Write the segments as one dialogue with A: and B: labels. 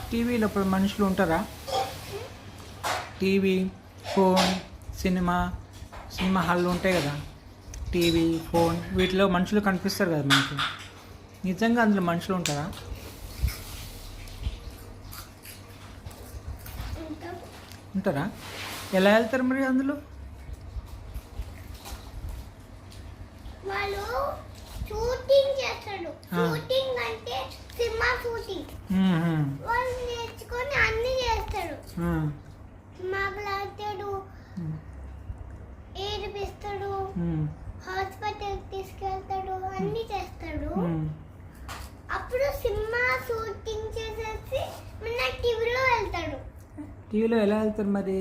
A: టీవీలో ఇప్పుడు మనుషులు ఉంటారా? టీవీ, ఫోన్, సినిమా హాల్లో ఉంటాయి కదా, టీవీ, ఫోన్, వీటిలో మనుషులు కనిపిస్తారు కదా మనకి. నిజంగా అందులో మనుషులు ఉంటారా? ఉంటారా? ఎలా వెళ్తారు మరి అందులో?
B: వాళ్ళు షూటింగ్ చేస్తాడు. షూటింగ్ అంటే సినిమా షూటింగ్. వాళ్ళు నేర్చుకొని అన్ని చేస్తాడు. మాట్లాడతాడు, ఏడిపిస్తాడు, హాస్పిటల్ తీసుకెళ్తాడు, అన్ని చేస్తాడు. అప్పుడు సినిమా షూటింగ్ చేసేసి మన టీవీలో వెళ్తాడు.
A: టీవీలో ఎలా వెళ్తారు మరి?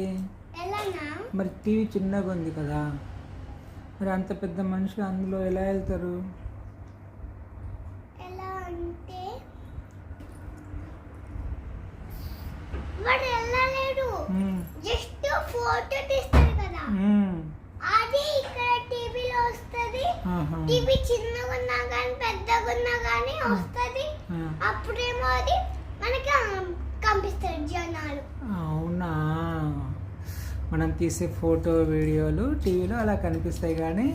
B: ఎలానా?
A: మరి టీవీ చిన్నగా ఉంది కదా, మరి అంత పెద్ద మనుషులు అందులో ఎలా వెళ్తారు?
B: ఎలా అంటే వాడు వెళ్ళలేడు, జస్ట్ ఫోటో తీస్తాడు కదా, అది ఇక్కడ టీవీలో వస్తుంది. టీవీ చిన్నగా ఉన్నా కానీ పెద్దగా ఉన్నా కానీ వస్తుంది. అప్పుడేమో అది మనకి కనిపిస్తారు జనాలు.
A: అవునా? మనం తీసే ఫోటో వీడియోలు టీవీలో అలా కనిపిస్తాయి కానీ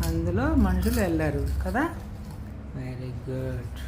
A: అందులో మనుషులు వెళ్ళారు కదా. Very good.